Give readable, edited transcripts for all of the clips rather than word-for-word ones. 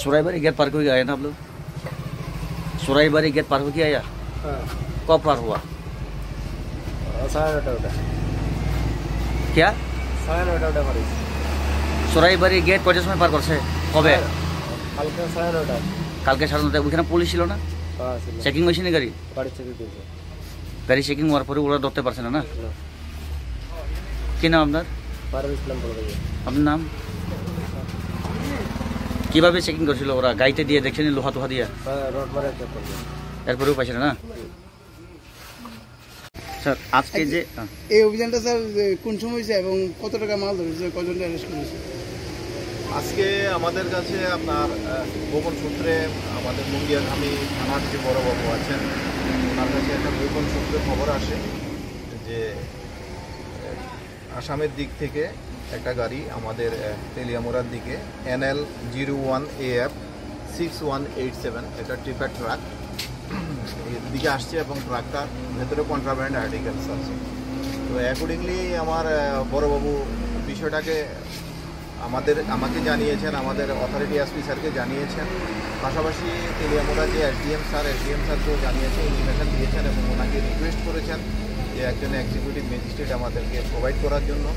सुराईबारी gate पार करके आए ना आप लोग? सुराईबारी गेट पार होके आया? कब पार हुआ? 9:30 क्या? 9:30 सुराईबारी गेट কয়টার সময় পার করছে? কবে? কালকে 9:30 কালকে 9:30 ওখানে পুলিশ ছিল না? ছিল। চেকিং মেশিনে গাড়ি চেক দিয়েছে। গাড়ি চেকিং হওয়ার পরে ওরা ধরতে পারছে না? না কি নাম আপনার? পারভেজ ইসলাম বলে। আপনার নাম? কিভাবে চেকিং করছিল ওরা? গাড়িতে দিয়ে দেখছেন লোহা তোহা দিয়ে? রড মারে চেক করবে। এরপরেও পাইছে না? স্যার আজকে যে এই অভিযানটা স্যার কোন সময় হয়েছে এবং কত টাকা মাল ধরেছে, কজনকে অ্যারেস্ট করেছে? আজকে আমাদের কাছে আপনার গোপন সূত্রে আমাদের মুঙ্গিয়াঘামী থানার যে বড়বাবু আছেন ওনার কাছে একটা গোপন সূত্রে খবর আসে যে আসামের দিক থেকে একটা গাড়ি আমাদের তেলিয়ামুড়ার দিকে NL01AF 6187 এটা টিপার ট্রাক এর দিকে আসছে এবং ট্রাকটার ভেতরে কন্ট্রাব্যান্ড আর্টিকেলস আছে। তো অ্যাকর্ডিংলি আমার বড়বাবু বিষয়টাকে আমাকে জানিয়েছেন, আমাদের অথরিটি এসপি স্যারকে জানিয়েছেন, পাশাপাশি তেলিয়ামুড়া যে এসডিএম স্যারকেও জানিয়েছেন, ইনফরমেশন দিয়েছেন এবং ওনাকে রিকোয়েস্ট করেছেন যে একজন এক্সিকিউটিভ ম্যাজিস্ট্রেট আমাদেরকে প্রোভাইড করার জন্য।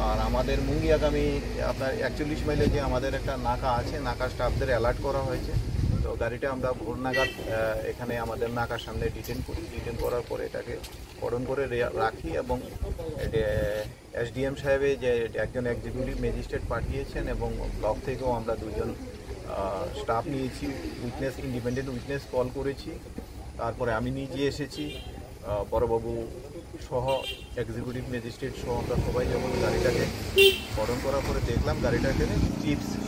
আর আমাদের মুঙ্গিয়াগামী আপনার 41 মাইলে যে আমাদের একটা নাকা আছে, নাকা স্টাফদের অ্যালার্ট করা হয়েছে। তো গাড়িটা আমরা ভোর নাগাদ এখানে আমাদের নাকার সামনে ডিটেন করার পরে এটাকে কর্ডন করে রাখি এবং এসডিএম সাহেবে যে একজন এক্সিকিউটিভ ম্যাজিস্ট্রেট পাঠিয়েছেন এবং ব্লক থেকেও আমরা দুজন স্টাফ নিয়েছি, ইন্ডিপেন্ডেন্ট উইটনেস কল করেছি। তারপরে আমি নিজে এসেছি, বড়বাবু সহ এক্সিকিউটিভ ম্যাজিস্ট্রেট সহ আমরা সবাই যখন গাড়িটাকে কর্ডন করার পরে দেখলাম গাড়িটাকে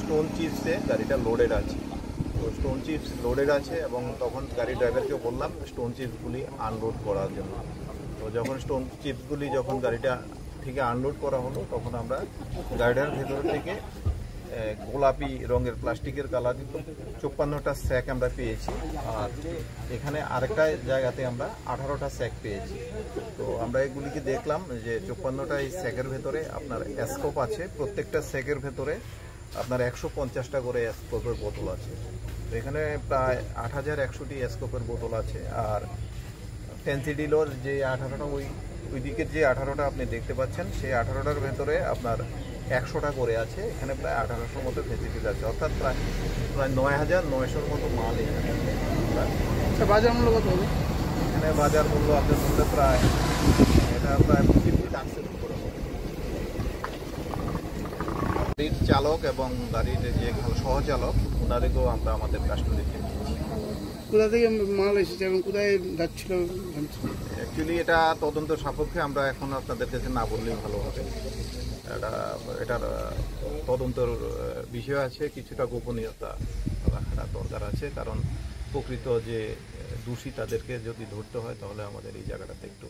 স্টোন চিপসে গাড়িটা লোডেড আছে। তো স্টোন চিপস লোডেড আছে এবং তখন গাড়ি ড্রাইভারকে বললাম স্টোন চিপসগুলি আনলোড করার জন্য। তো যখন স্টোন চিপসগুলি যখন গাড়িটা থেকে আনলোড করা হলো তখন আমরা গাড়িটার ভেতর থেকে গোলাপি রঙের প্লাস্টিকের কালারযুক্ত 54টা স্যাক আমরা পেয়েছি। আর এখানে আরেকটা জায়গাতে আমরা 18টা স্যাক পেয়েছি। তো আমরা এগুলিকে দেখলাম যে 54টা এই স্যাকের ভেতরে আপনার স্কোপ আছে, প্রত্যেকটা স্যাকের ভেতরে আপনার 150টা করে স্কোপের বোতল আছে। তো এখানে প্রায় 8100টি স্কোপের বোতল আছে। আর ফেন্সিডিলোর যে 18টা ওই দিকের যে 18টা আপনি দেখতে পাচ্ছেন সেই 18টার ভেতরে আপনার 100টা করে আছে। এখানে প্রায় 1800 মতো ফেন্সিডিল আছে, অর্থাৎ প্রায় 9900-র মতো মাল এখানে। বাজার মূল্য কত হবে? এখানে বাজার মূল্য আপনার মূল্যে প্রায় এটা প্রায় 50 লাখের উপরে হবে। গাড়ির চালক এবং গাড়ির যে সহচালক ওনাদেরকেও আমরা আমাদের কাস্টডিতে নিয়েছি। কোথা থেকে মাল এসেছে এবং কোথায় যাচ্ছিল? অ্যাকচুয়ালি এটা তদন্ত সাপেক্ষে আমরা এখন আপনাদের কাছে না বললেই ভালো হবে। এটার তদন্তর বিষয় আছে, কিছুটা গোপনীয়তা রাখাটা দরকার আছে, কারণ প্রকৃত যে দোষী তাদেরকে যদি ধরতে হয় তাহলে আমাদের এই জায়গাটাতে একটু